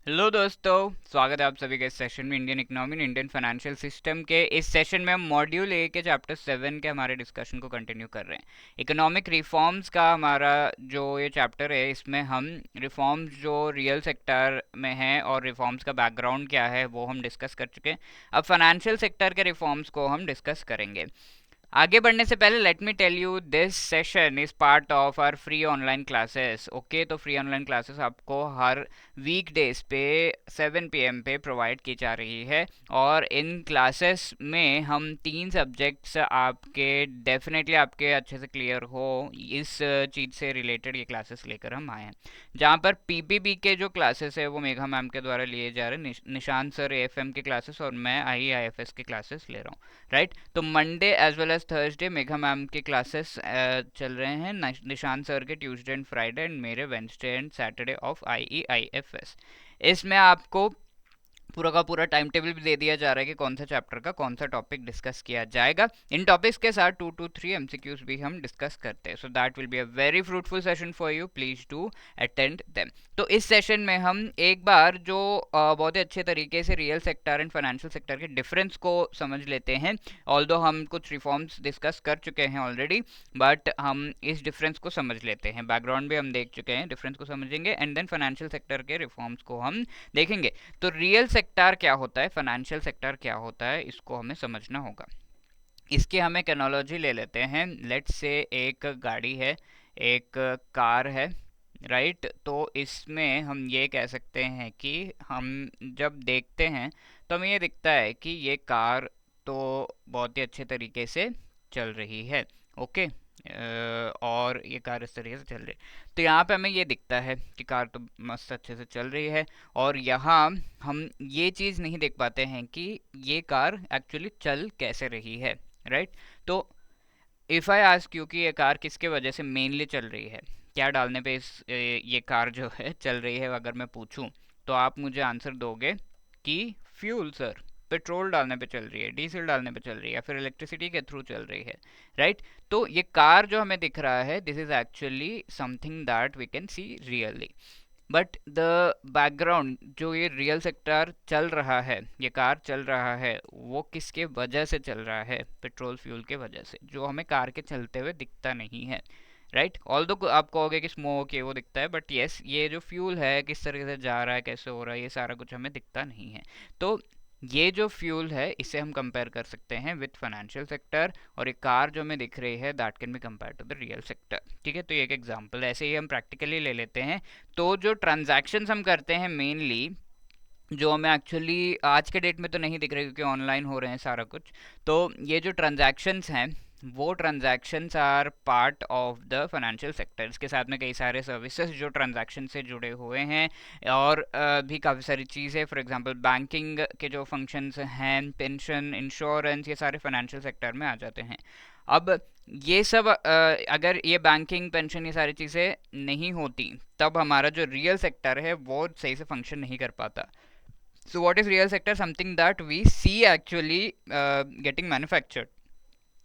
Hello दोस्तों, स्वागत है आप सभी के इस सेशन में Indian economy Indian financial system के। इस सेशन में हम मॉड्यूल ए के चैप्टर 7 के हमारे डिस्कशन को कंटिन्यू कर रहे हैं। इकोनॉमिक रिफॉर्म्स का हमारा जो ये चैप्टर है, इसमें हम रिफॉर्म्स जो रियल सेक्टर में हैं और रिफॉर्म्स का बैकग्राउंड क्या है वो हम डिस्कस कर चुके हैं। अब फाइनेंशियल सेक्टर के रिफॉर्म्स को हम डिस्कस करेंगे। आगे बढ़ने से पहले let me tell you this session is part of our free online classes. Okay, तो फ्री ऑनलाइन क्लासेस आपको हर वीक डेज पे 7 PM पे प्रोवाइड की जा रही है, और इन क्लासेस में हम 3 सब्जेक्ट्स आपके डेफिनेटली आपके अच्छे से क्लियर हो इस चीज़ से रिलेटेड ये क्लासेस लेकर हम आए हैं। जहाँ पर पीपीबी के जो क्लासेस है वो मेघा मैम के द्वारा लिए जा रहे हैं, निशांत सर एएफएम के क्लासेस, और मैं आईआईएफएस के क्लासेस ले रहा हूँ। राइट, तो Monday as well as Thursday Megha ma'am के क्लासेस चल रहे हैं, निशांत सर के ट्यूसडे एंड फ्राइडे, एंड मेरे Wednesday and Saturday of IEIFS. इसमें आपको पूरा का पूरा टाइम टेबल भी दे दिया जा रहा है कि कौन सा चैप्टर का कौन सा टॉपिक डिस्कस किया जाएगा। इन टॉपिक्स के साथ 2 to 3 एमसीक्यूज भी हम डिस्कस करते हैं। So that will be a very fruitful session for you, please do attend them. तो इस सेशन में हम एक बार जो बहुत ही अच्छे तरीके से real sector and financial sector के डिफरेंस को समझ लेते हैं। ऑल्दो हम कुछ रिफॉर्म्स डिस्कस कर चुके हैं ऑलरेडी, बट हम इस डिफरेंस को समझ लेते हैं। बैकग्राउंड भी हम देख चुके हैं, डिफरेंस को समझेंगे, एंड देन फाइनेंशियल सेक्टर के रिफॉर्म्स को हम देखेंगे। तो रियल सेक्टर क्या होता है, फाइनेंशियल सेक्टर क्या होता है, इसको हमें समझना होगा। इसकी हम एक एनालॉजी ले लेते हैं। लेट्स से एक गाड़ी है, एक कार है। राइट, तो इसमें हम ये कह सकते हैं कि हम जब देखते हैं तो हमें ये दिखता है कि ये कार तो बहुत ही अच्छे तरीके से चल रही है। ओके, और ये कार इस तरीके से चल रही है, तो यहाँ पे हमें ये दिखता है कि कार तो मस्त अच्छे से चल रही है। और यहाँ हम ये चीज़ नहीं देख पाते हैं कि ये कार एक्चुअली चल कैसे रही है। राइट, तो इफ़ आई आस्क यू कि ये कार किसके वजह से मेनली चल रही है, क्या डालने पे ये कार जो है चल रही है, अगर मैं पूछूं, तो आप मुझे आंसर दोगे कि फ्यूल सर, पेट्रोल डालने पे चल रही है, डीजल डालने पे चल रही है, या फिर इलेक्ट्रिसिटी के थ्रू चल रही है। राइट, तो ये कार जो हमें दिख रहा है, this is actually something that we can see really. But the background जो ये रियल सेक्टर चल रहा है, ये कार चल रहा है, वो किसके वजह से चल रहा है? पेट्रोल फ्यूल के वजह से, जो हमें कार के चलते हुए दिखता नहीं है। राइट, ऑल्दो आप कहोगे कि स्मोक है वो दिखता है, बट यस, ये जो फ्यूल है किस तरीके से जा रहा है, कैसे हो रहा है, ये सारा कुछ हमें दिखता नहीं है। तो ये जो फ्यूल है इसे हम कंपेयर कर सकते हैं विथ फाइनेंशियल सेक्टर, और एक कार जो हमें दिख रही है that can be compare to the real sector. ठीक है, तो ये एक एग्जांपल ऐसे ही हम प्रैक्टिकली ले लेते हैं। तो जो ट्रांजैक्शंस हम करते हैं मेनली, जो हमें एक्चुअली आज के डेट में तो नहीं दिख रहे क्योंकि ऑनलाइन हो रहे हैं सारा कुछ, तो ये जो ट्रांजैक्शंस हैं वो transactions are part of the financial sector. इसके साथ में कई सारे सर्विसेज जो ट्रांजैक्शन से जुड़े हुए हैं, और भी काफ़ी सारी चीज़ें, फॉर एग्जांपल बैंकिंग के जो फंक्शंस हैं, पेंशन, इंश्योरेंस, ये सारे फाइनेंशियल सेक्टर में आ जाते हैं। अब ये सब अगर ये बैंकिंग, पेंशन, ये सारी चीज़ें नहीं होती, तब हमारा जो रियल सेक्टर है वो सही से फंक्शन नहीं कर पाता। So what is real sector? Something that we see actually getting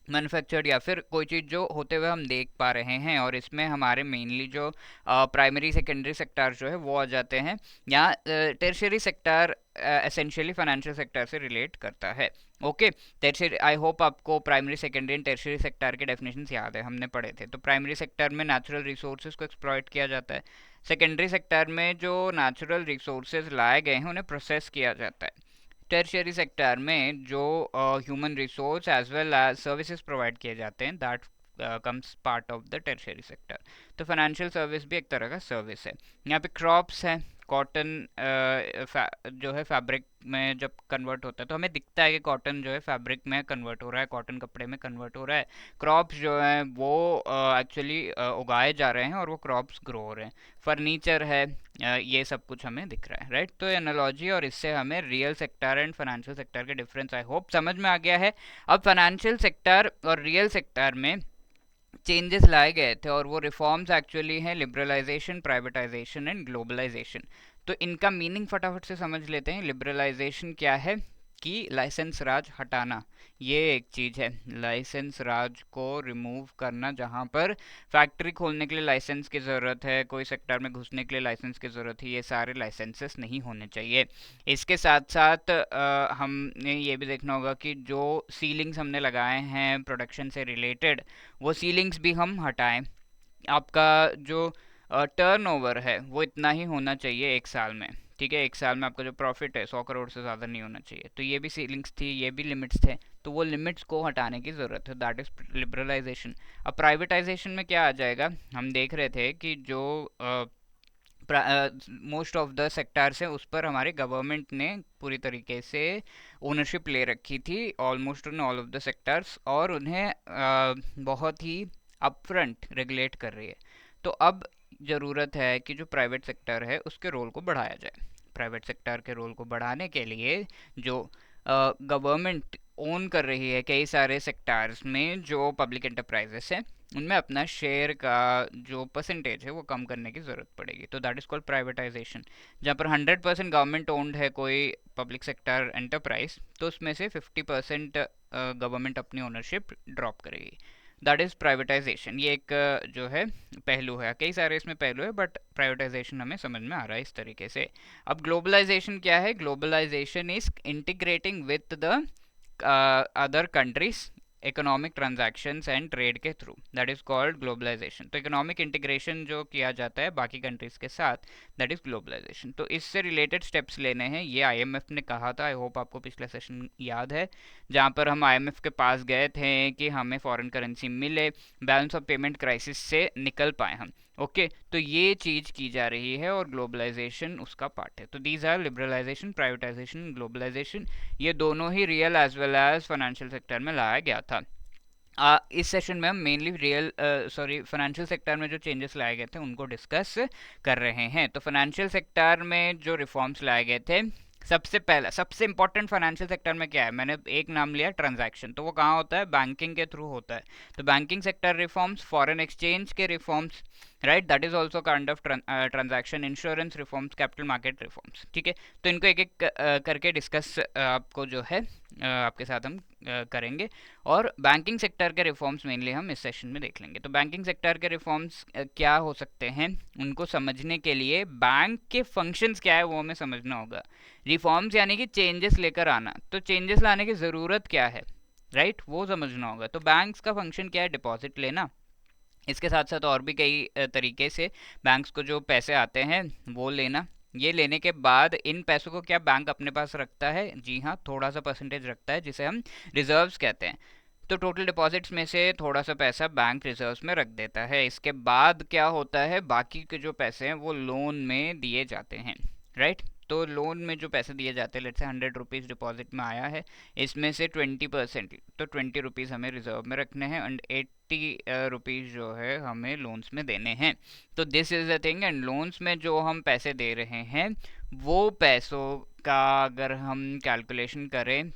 manufactured या फिर कोई चीज़ जो होते हुए हम देख पा रहे हैं, और इसमें हमारे मेनली जो प्राइमरी सेकेंडरी सेक्टर जो है वो आ जाते हैं। यहाँ tertiary sector essentially financial sector से रिलेट करता है। ओके, टेरिशरी, आई होप आपको primary secondary and tertiary sector के डेफिनेशंस याद है, हमने पढ़े थे। तो प्राइमरी सेक्टर में नेचुरल रिसोर्सेज को एक्सप्लॉइट किया जाता है। सेकेंडरी सेक्टर में जो नेचुरल रिसोर्सेज लाए गए हैं उन्हें प्रोसेस किया जाता है। टर्शियरी सेक्टर में जो human resource as well as services provide किए जाते हैं, that comes part of the tertiary sector. तो फाइनेंशियल सर्विस भी एक तरह का सर्विस है। यहाँ पे क्रॉप्स है, कॉटन जो है फैब्रिक में जब कन्वर्ट होता है तो हमें दिखता है कि कॉटन जो है फैब्रिक में कन्वर्ट हो रहा है, कॉटन कपड़े में कन्वर्ट हो रहा है। क्रॉप्स जो हैं वो एक्चुअली उगाए जा रहे हैं और वो क्रॉप्स ग्रो हो रहे हैं। फर्नीचर है, ये सब कुछ हमें दिख रहा है। राइट, तो एनालॉजी और इससे हमें real sector and financial sector के डिफरेंस आई होप समझ में आ गया है। अब फाइनेंशियल सेक्टर और रियल सेक्टर में चेंजेस लाए गए थे, और वो रिफॉर्म्स एक्चुअली हैं लिबरलाइजेशन, प्राइवेटाइजेशन एंड ग्लोबलाइजेशन। तो इनका मीनिंग फटाफट से समझ लेते हैं। लिबरलाइजेशन क्या है? कि लाइसेंस राज हटाना, ये एक चीज़ है। लाइसेंस राज को रिमूव करना, जहाँ पर फैक्ट्री खोलने के लिए लाइसेंस की ज़रूरत है, कोई सेक्टर में घुसने के लिए लाइसेंस की ज़रूरत है, ये सारे लाइसेंसेस नहीं होने चाहिए। इसके साथ साथ हमने ये भी देखना होगा कि जो सीलिंग्स हमने लगाए हैं प्रोडक्शन से रिलेटेड, वो सीलिंग्स भी हम हटाएं। आपका जो टर्नओवर है वो इतना ही होना चाहिए एक साल में, ठीक है। एक साल में आपका जो प्रॉफिट है 100 करोड़ से ज़्यादा नहीं होना चाहिए। तो ये भी सीलिंग्स थी, ये भी लिमिट्स थे, तो वो लिमिट्स को हटाने की ज़रूरत है, दैट इज़ लिबरलाइजेशन। अब प्राइवेटाइजेशन में क्या आ जाएगा, हम देख रहे थे कि जो मोस्ट ऑफ द सेक्टर्स है उस पर हमारे गवर्नमेंट ने पूरी तरीके से ओनरशिप ले रखी थी, almost in all of the sectors, और उन्हें बहुत ही अपफ्रंट रेगुलेट कर रही है। तो अब ज़रूरत है कि जो प्राइवेट सेक्टर है उसके रोल को बढ़ाया जाए। प्राइवेट सेक्टर के रोल को बढ़ाने के लिए जो गवर्नमेंट ओन कर रही है कई सारे सेक्टर्स में, जो पब्लिक एंटरप्राइजेस है, उनमें अपना शेयर का जो परसेंटेज है वो कम करने की ज़रूरत पड़ेगी। तो दैट इज़ कॉल्ड प्राइवेटाइजेशन। जहाँ पर 100% गवर्नमेंट ओन्ड है कोई पब्लिक सेक्टर एंटरप्राइज, तो उसमें से 50% गवर्नमेंट अपनी ओनरशिप ड्रॉप करेगी, दैट इज़ प्राइवेटाइजेशन। ये एक जो है पहलू है, कई सारे इसमें पहलू है, बट प्राइवेटाइजेशन हमें समझ में आ रहा है इस तरीके से। अब ग्लोबलाइजेशन क्या है, globalisation is integrating with the other countries economic transactions and trade के through, that is called globalisation. तो इकोनॉमिक इंटीग्रेशन जो किया जाता है बाकी कंट्रीज के साथ, दैट इज़ ग्लोबलाइजेशन। तो इससे रिलेटेड स्टेप्स लेने हैं, ये आईएमएफ ने कहा था, आई होप आपको पिछला सेशन याद है, जहाँ पर हम आईएमएफ के पास गए थे कि हमें फॉरेन करेंसी मिले, बैलेंस ऑफ पेमेंट क्राइसिस से निकल पाए हम। ओके तो ये चीज़ की जा रही है और ग्लोबलाइजेशन उसका पार्ट है। तो these are liberalisation, privatisation, globalisation, ये दोनों ही real as well as financial sector में लाया गया था। इस सेशन में हम मेनली फाइनेंशियल सेक्टर में जो चेंजेस लाए गए थे उनको डिस्कस कर रहे हैं। तो फाइनेंशियल सेक्टर में जो रिफॉर्म्स लाए गए थे, सबसे पहला सबसे इंपॉर्टेंट फाइनेंशियल सेक्टर में क्या है, मैंने एक नाम लिया ट्रांजैक्शन, तो वो कहाँ होता है, बैंकिंग के थ्रू होता है। तो banking sector reforms, foreign exchange के reforms, right, that is also kind of transaction, insurance reforms, capital market reforms, ठीक है। तो इनको एक एक करके डिस्कस आपको जो है आपके साथ हम करेंगे, और बैंकिंग सेक्टर के रिफॉर्म्स मेनली हम इस सेशन में देख लेंगे। तो बैंकिंग सेक्टर के रिफॉर्म्स क्या हो सकते हैं, उनको समझने के लिए बैंक के फंक्शंस क्या है वो हमें समझना होगा। रिफॉर्म्स यानी कि चेंजेस लेकर आना, तो चेंजेस लाने की ज़रूरत क्या है, राइट, वो समझना होगा। तो बैंक्स का फंक्शन क्या है, डिपॉजिट लेना। इसके साथ साथ और भी कई तरीके से बैंक्स को जो पैसे आते हैं वो लेना। ये लेने के बाद इन पैसों को क्या बैंक अपने पास रखता है, जी हाँ, थोड़ा सा परसेंटेज रखता है जिसे हम रिजर्व्स कहते हैं। तो टोटल डिपॉजिट्स में से थोड़ा सा पैसा बैंक रिजर्व्स में रख देता है। इसके बाद क्या होता है, बाकी के जो पैसे हैं वो लोन में दिए जाते हैं, राइट। तो लोन में जो पैसे दिए जाते हैं, लेट्स से 100 रुपीज़ डिपॉजिट में आया है, इसमें से 20%, तो 20 रुपीज़ हमें रिजर्व में रखने हैं एंड 80 रुपीज़ जो है हमें लोन्स में देने हैं। तो this is the thing. And loans में जो हम पैसे दे रहे हैं वो पैसों का अगर हम कैलकुलेशन करें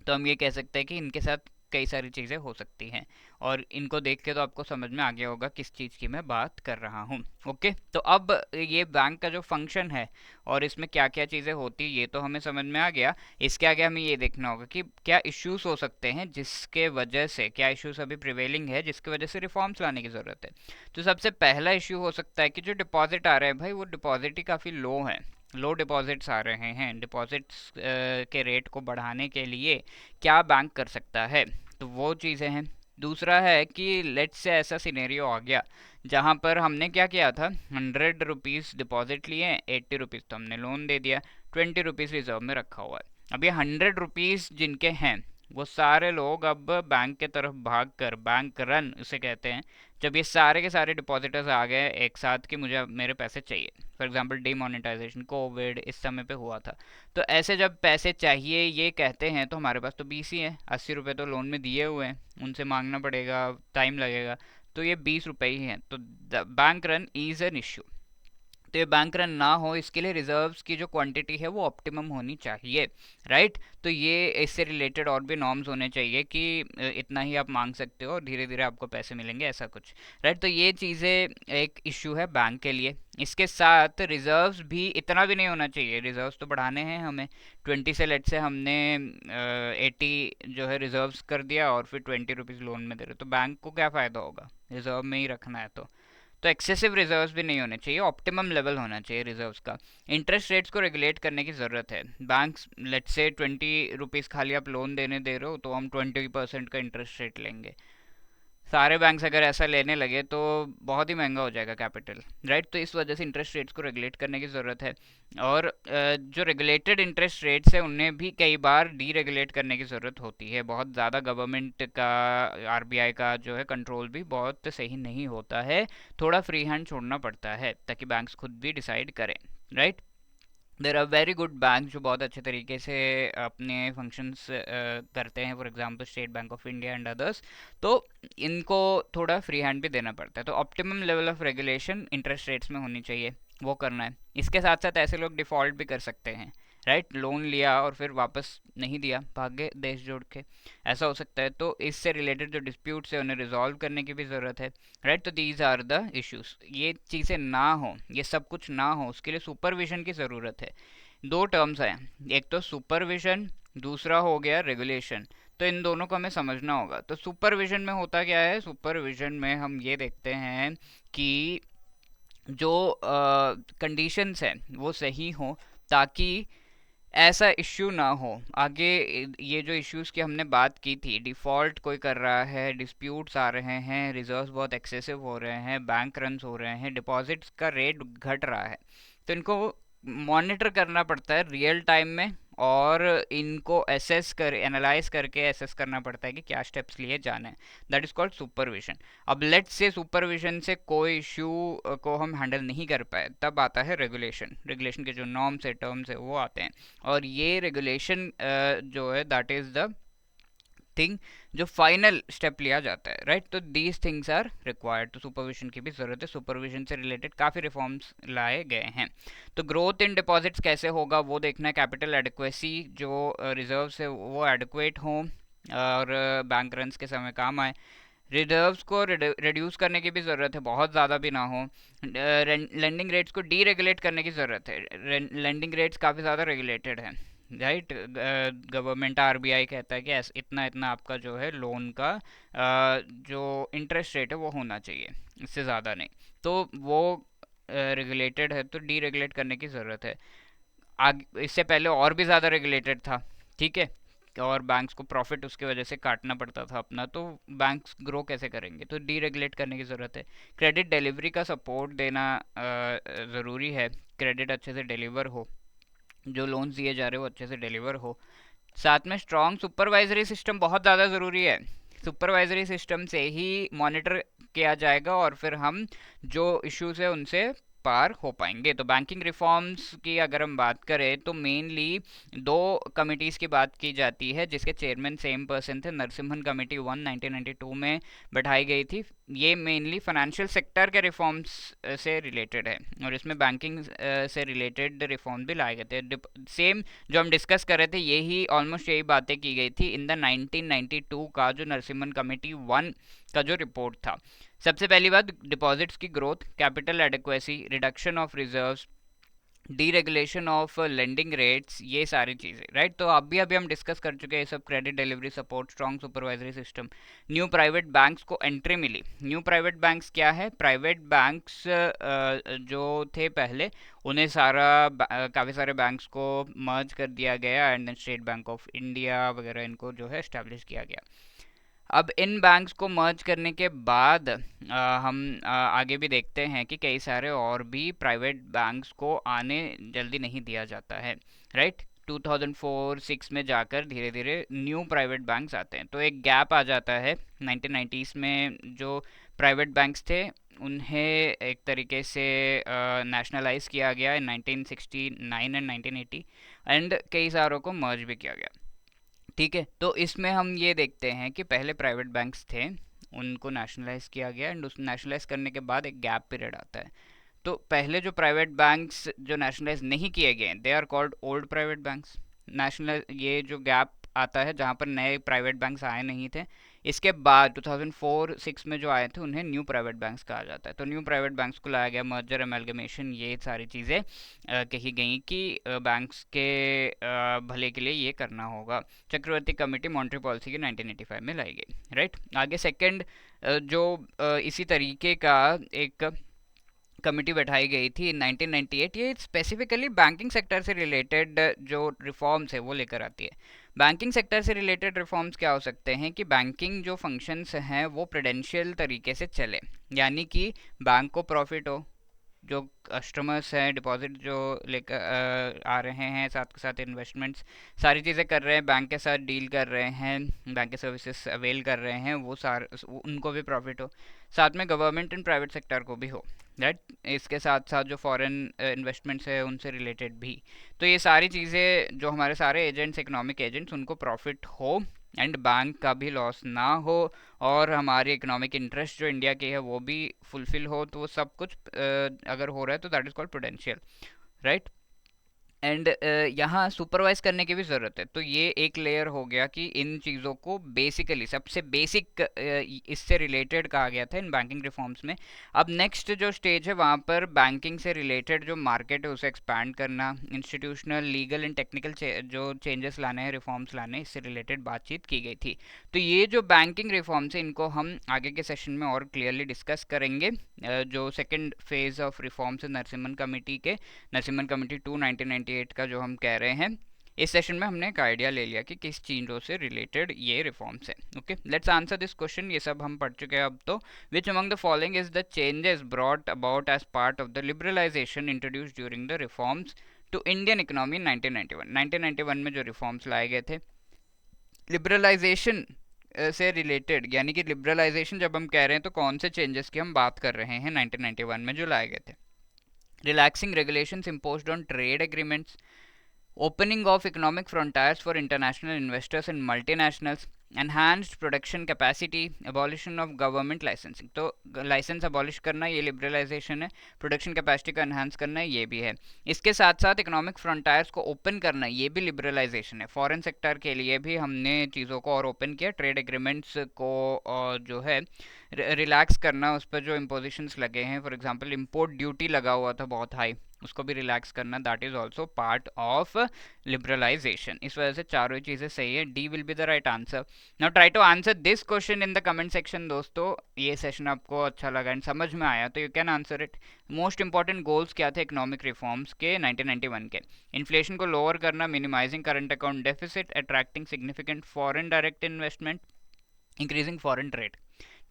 तो हम ये कह सकते हैं कि इनके साथ कई सारी चीज़ें हो सकती हैं, और इनको देख के तो आपको समझ में आ गया होगा किस चीज़ की मैं बात कर रहा हूँ। ओके तो अब ये बैंक का जो फंक्शन है और इसमें क्या क्या चीज़ें होती है ये तो हमें समझ में आ गया। इसके आगे हमें ये देखना होगा कि क्या इश्यूज हो सकते हैं जिसके वजह से, क्या इश्यूज अभी प्रिवेलिंग है जिसकी वजह से रिफॉर्म्स लाने की ज़रूरत है। तो सबसे पहला इश्यू हो सकता है कि जो डिपॉजिट आ रहे हैं भाई, वो डिपॉजिट ही काफ़ी लो है, लो डिपॉजिट्स आ रहे हैं। डिपॉजिट्स के रेट को बढ़ाने के लिए क्या बैंक कर सकता है, तो वो चीज़ें हैं। दूसरा है कि लेट्स से ऐसा सिनेरियो आ गया जहाँ पर हमने क्या किया था, 100 रुपीज़ डिपॉजिट लिए, 80 रुपीज़ तो हमने लोन दे दिया, 20 रुपीज़ रिजर्व में रखा हुआ है। अब ये 100 रुपीज़ जिनके हैं वो सारे लोग अब बैंक के तरफ भाग कर, बैंक रन उसे कहते हैं, जब ये सारे के सारे डिपॉजिटर्स आ गए एक साथ कि मुझे मेरे पैसे चाहिए, फॉर एग्जांपल डिमोनेटाइजेशन, कोविड इस समय पे हुआ था, तो ऐसे जब पैसे चाहिए ये कहते हैं तो हमारे पास तो 20 ही है, 80 रुपये तो लोन में दिए हुए हैं, उनसे मांगना पड़ेगा, टाइम लगेगा, तो ये 20 रुपये ही हैं। तो bank run is an issue. तो ये बैंक रन ना हो, इसके लिए रिजर्व्स की जो क्वांटिटी है वो ऑप्टिमम होनी चाहिए, राइट। तो ये इससे रिलेटेड और भी नॉर्म्स होने चाहिए कि इतना ही आप मांग सकते हो और धीरे धीरे आपको पैसे मिलेंगे, ऐसा कुछ, राइट। तो ये चीज़ें एक इश्यू है बैंक के लिए। इसके साथ रिजर्व्स भी इतना भी नहीं होना चाहिए, रिजर्व्स तो बढ़ाने हैं हमें। 20 से लेट से हमने 80 जो है रिजर्व्स कर दिया और फिर 20 रुपीज़ लोन में दे रहे, तो बैंक को क्या फ़ायदा होगा, रिजर्व में ही रखना है तो एक्सेसिव रिजर्व्स भी नहीं होने चाहिए, ऑप्टिमम लेवल होना चाहिए रिजर्व्स का। इंटरेस्ट रेट्स को रेगुलेट करने की ज़रूरत है। बैंक्स लेट्स से 20 रुपीज़ खाली आप लोन देने दे रहे हो तो हम 20% का इंटरेस्ट रेट लेंगे। सारे बैंक्स अगर ऐसा लेने लगे तो बहुत ही महंगा हो जाएगा कैपिटल, राइट। तो इस वजह से इंटरेस्ट रेट्स को रेगुलेट करने की ज़रूरत है। और जो रेगुलेटेड इंटरेस्ट रेट्स है उन्हें भी कई बार डी रेगुलेट करने की ज़रूरत होती है। बहुत ज़्यादा गवर्नमेंट का, आरबीआई का जो है कंट्रोल भी बहुत सही नहीं होता है, थोड़ा फ्री हैंड छोड़ना पड़ता है ताकि बैंक्स खुद भी डिसाइड करें, right. There are very good bank जो बहुत अच्छे तरीके से अपने फंक्शंस करते हैं, for example State Bank of India and others. तो इनको थोड़ा फ्री हैंड भी देना पड़ता है। तो optimum level of regulation interest rates में होनी चाहिए, वो करना है। इसके साथ साथ ऐसे लोग डिफ़ॉल्ट भी कर सकते हैं, राइट। लोन लिया और फिर वापस नहीं दिया, भाग गए देश जोड़ के, ऐसा हो सकता है। तो इससे रिलेटेड जो डिस्प्यूट्स है उन्हें रिजॉल्व करने की भी ज़रूरत है, राइट। तो दीज आर द इश्यूज। ये चीज़ें ना हो, ये सब कुछ ना हो, उसके लिए सुपरविजन की ज़रूरत है। दो टर्म्स हैं, एक तो सुपरविजन, दूसरा हो गया रेगुलेशन। तो इन दोनों को हमें समझना होगा। तो सुपरविजन में होता क्या है, सुपरविजन में हम ये देखते हैं कि जो कंडीशंस हैं वो सही हो, ताकि ऐसा इश्यू ना हो आगे। ये जो इश्यूज की हमने बात की थी, डिफ़ॉल्ट कोई कर रहा है, डिस्प्यूट्स आ रहे हैं, रिजर्व्स बहुत एक्सेसिव हो रहे हैं, बैंक रन्स हो रहे हैं, डिपॉजिट्स का रेट घट रहा है, तो इनको मॉनिटर करना पड़ता है रियल टाइम में। और इनको एसेस कर एनालाइज करके एसेस करना पड़ता है कि क्या स्टेप्स लिए जाने हैं। That is called supervision. अब लेट्स से सुपरविजन से कोई इश्यू को हम हैंडल नहीं कर पाए, तब आता है रेगुलेशन। रेगुलेशन के जो नॉर्म्स है, टर्म्स है, वो आते हैं। और ये रेगुलेशन जो है दैट इज़ द थिंग जो फाइनल स्टेप लिया जाता है, राइट। तो दीज थिंग्स आर रिक्वायर्ड। तो सुपरविजन की भी ज़रूरत है। सुपरविजन से रिलेटेड काफ़ी रिफॉर्म्स लाए गए हैं। तो ग्रोथ इन डिपॉजिट्स कैसे होगा वो देखना है। कैपिटल एडिक्वेसी, जो रिजर्व्स है वो एडिक्वेट हों और बैंक रन्स के समय काम आए। रिजर्व्स को रिड्यूस करने की भी ज़रूरत है, बहुत ज़्यादा भी ना हो। लेंडिंग रेट्स को डी रेगुलेट करने की ज़रूरत है। लेंडिंग रेट्स काफ़ी ज़्यादा रेगुलेटेड है, राइट। गवर्नमेंट आरबीआई कहता है कि इतना इतना आपका जो है लोन का जो इंटरेस्ट रेट है वो होना चाहिए, इससे ज़्यादा नहीं। तो वो रेगुलेटेड है, तो डी रेगुलेट करने की ज़रूरत है। आगे इससे पहले और भी ज़्यादा रेगुलेटेड था, ठीक है, और बैंक्स को प्रॉफिट उसकी वजह से काटना पड़ता था अपना, तो बैंक्स ग्रो कैसे करेंगे, तो डीरेगुलेट करने की ज़रूरत है। क्रेडिट डिलीवरी का सपोर्ट देना ज़रूरी है। क्रेडिट अच्छे से डिलीवर हो, जो लोन्स दिए जा रहे हो अच्छे से डिलीवर हो। साथ में स्ट्रॉन्ग सुपरवाइजरी सिस्टम बहुत ज़्यादा ज़रूरी है। सुपरवाइजरी सिस्टम से ही मॉनिटर किया जाएगा और फिर हम जो इश्यूज है उनसे पार हो पाएंगे। तो बैंकिंग रिफॉर्म्स की अगर हम बात करें तो मेनली दो कमिटीज़ की बात की जाती है, जिसके चेयरमैन सेम पर्सन थे। नरसिम्हन कमेटी 1992 में बैठाई गई थी। ये मेनली फाइनेंशियल सेक्टर के रिफॉर्म्स से रिलेटेड है और इसमें बैंकिंग से रिलेटेड रिफॉर्म भी लाए गए थे। सेम जो हम डिस्कस कर रहे थे, यही ऑलमोस्ट यही बातें की गई थी इन द 1992 का जो नरसिम्हन कमेटी 1 का जो रिपोर्ट था। सबसे पहली बात, डिपॉजिट्स की growth, capital adequacy, reduction of reserves, deregulation of lending rates, ये सारी चीज़ें, राइट। तो अभी हम डिस्कस कर चुके हैं ये सब। Credit delivery support, strong supervisory system, new private banks को एंट्री मिली। न्यू प्राइवेट बैंक्स क्या है, प्राइवेट बैंक्स जो थे पहले उन्हें काफ़ी सारे बैंक्स को मर्ज कर दिया गया and state Bank of India वगैरह इनको जो है इस्टेब्लिश किया गया। अब इन बैंक्स को मर्ज करने के बाद हम आगे भी देखते हैं कि कई सारे और भी प्राइवेट बैंक्स को आने जल्दी नहीं दिया जाता है, राइट। 2004-6 में जाकर धीरे धीरे न्यू प्राइवेट बैंक्स आते हैं। तो एक गैप आ जाता है। 1990s में जो प्राइवेट बैंक्स थे उन्हें एक तरीके से नेशनलाइज किया गया 1969 एंड 1980, एंड कई सारों को मर्ज भी किया गया, ठीक है। तो इसमें हम ये देखते हैं कि पहले प्राइवेट बैंक्स थे, उनको नेशनलाइज किया गया एंड उस नेशनलाइज करने के बाद एक गैप पीरियड आता है। तो पहले जो प्राइवेट बैंक्स जो नेशनलाइज नहीं किए गए they are called old private banks. National ये जो गैप आता है जहाँ पर नए प्राइवेट बैंक्स आए नहीं थे, इसके बाद 2004-6 में जो आए थे उन्हें न्यू प्राइवेट बैंक्स कहा जाता है। तो न्यू प्राइवेट बैंक्स को लाया गया, मर्जर एमलगमेशन, ये सारी चीज़ें कही गई कि बैंक्स के भले के लिए ये करना होगा। चक्रवर्ती कमेटी मॉनेटरी पॉलिसी की 1985 में लाई गई, राइट। आगे सेकेंड जो इसी तरीके का एक कमिटी बैठाई गई थी 1998, ये स्पेसिफिकली बैंकिंग सेक्टर से रिलेटेड जो रिफॉर्म्स है वो लेकर आती है। बैंकिंग सेक्टर से रिलेटेड रिफॉर्म्स क्या हो सकते हैं कि बैंकिंग जो फंक्शंस हैं वो प्रूडेंशियल तरीके से चले, यानी कि बैंक को प्रॉफिट हो, जो कस्टमर्स हैं डिपॉजिट जो लेकर आ रहे हैं, साथ के साथ इन्वेस्टमेंट्स सारी चीज़ें कर रहे हैं, बैंक के साथ डील कर रहे हैं, बैंक के सर्विसेज अवेल कर रहे हैं, उनको भी प्रॉफिट हो, साथ में गवर्नमेंट एंड प्राइवेट सेक्टर को भी हो, राइट। इसके साथ साथ जो फॉरेन इन्वेस्टमेंट्स है उनसे रिलेटेड भी। तो ये सारी चीज़ें जो हमारे सारे एजेंट्स, इकोनॉमिक एजेंट्स, उनको प्रॉफिट हो एंड बैंक का भी लॉस ना हो, और हमारी इकोनॉमिक इंटरेस्ट जो इंडिया की है वो भी फुलफिल हो, तो वो सब कुछ अगर हो रहा है तो that is called prudential, right. And यहाँ सुपरवाइज करने की भी ज़रूरत है। तो ये एक लेयर हो गया कि इन चीज़ों को बेसिकली सबसे बेसिक इससे रिलेटेड कहा गया था इन बैंकिंग रिफॉर्म्स में। अब नेक्स्ट जो स्टेज है वहाँ पर बैंकिंग से रिलेटेड जो मार्केट है उसे एक्सपैंड करना, इंस्टीट्यूशनल, लीगल एंड टेक्निकल जो चेंजेस लाने हैं, रिफॉर्म्स लाने हैं, इससे रिलेटेड बातचीत की गई थी। तो ये जो बैंकिंग रिफॉर्म्स है इनको हम आगे के सेशन में और क्लियरली डिस्कस करेंगे। जो सेकेंड फेज ऑफ रिफॉर्म्स है नरसिम्हन कमेटी के, नरसिम्हन कमेटी 2 1998 का जो हम कह रहे हैं, इस सेशन में हमने एक आइडिया ले लिया कि किस चीज़ों से रिलेटेड ये रिफॉर्म्स है। Okay, let's answer this question. ये सब हम पढ़ चुके हैं अब तो। Which among the following is the changes brought about as part of the liberalisation introduced during the reforms to Indian economy in 1991? 1991 में जो रिफॉर्म्स लाए गए थे लिबरलाइजेशन से रिलेटेड, यानी कि लिबरलाइजेशन जब हम कह रहे हैं तो कौन से चेंजेस की हम बात कर रहे हैं 1991 में जो लाए गए थे? Relaxing regulations imposed on trade agreements, opening of economic frontiers for international investors and multinationals, enhanced production capacity, abolition of government licensing। तो लाइसेंस अबॉलिश करना ये लिबरलाइजेशन है, प्रोडक्शन कैपेसिटी को एनहांस करना ये भी है। इसके साथ साथ इकोनॉमिक फ्रंटायर्स को ओपन करना ये भी लिबरलाइजेशन है। फॉरेन सेक्टर के लिए भी हमने चीज़ों को और ओपन किया, ट्रेड एग्रीमेंट्स को जो है रिलैक्स करना, उस पर जो इम्पोजिशंस लगे हैं, फॉर एग्जांपल इंपोर्ट ड्यूटी लगा हुआ था बहुत हाई, उसको भी रिलैक्स करना, that is also part of liberalisation. इस वजह से चारों ही चीज़ें सही है, D will be the right answer. Now try to answer this question in the comment section. दोस्तों ये सेशन आपको अच्छा लगा एंड समझ में आया तो you can answer it. Most important goals क्या थे इकोनॉमिक रिफॉर्म्स के 1991 के? इन्फ्लेशन को लोअर करना, minimising current account deficit, attracting significant foreign direct investment, increasing foreign trade.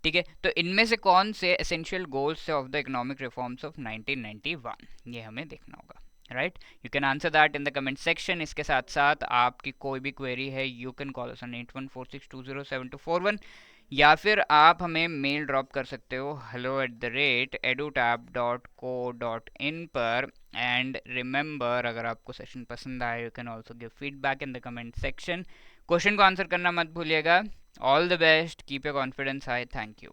ठीक है, तो इनमें से कौन से essential goals of the economic reforms of 1991, ये हमें देखना होगा, राइट। You can answer that in the comment section. इसके साथ साथ आपकी कोई भी क्वेरी है you can call us on 8146207241, या फिर आप हमें मेल ड्रॉप कर सकते हो hello@edutab.co.in पर। एंड रिमेंबर, अगर आपको सेशन पसंद आए you can also give feedback in the comment section. Question को आंसर करना मत भूलिएगा। All the best, keep your confidence high, thank you.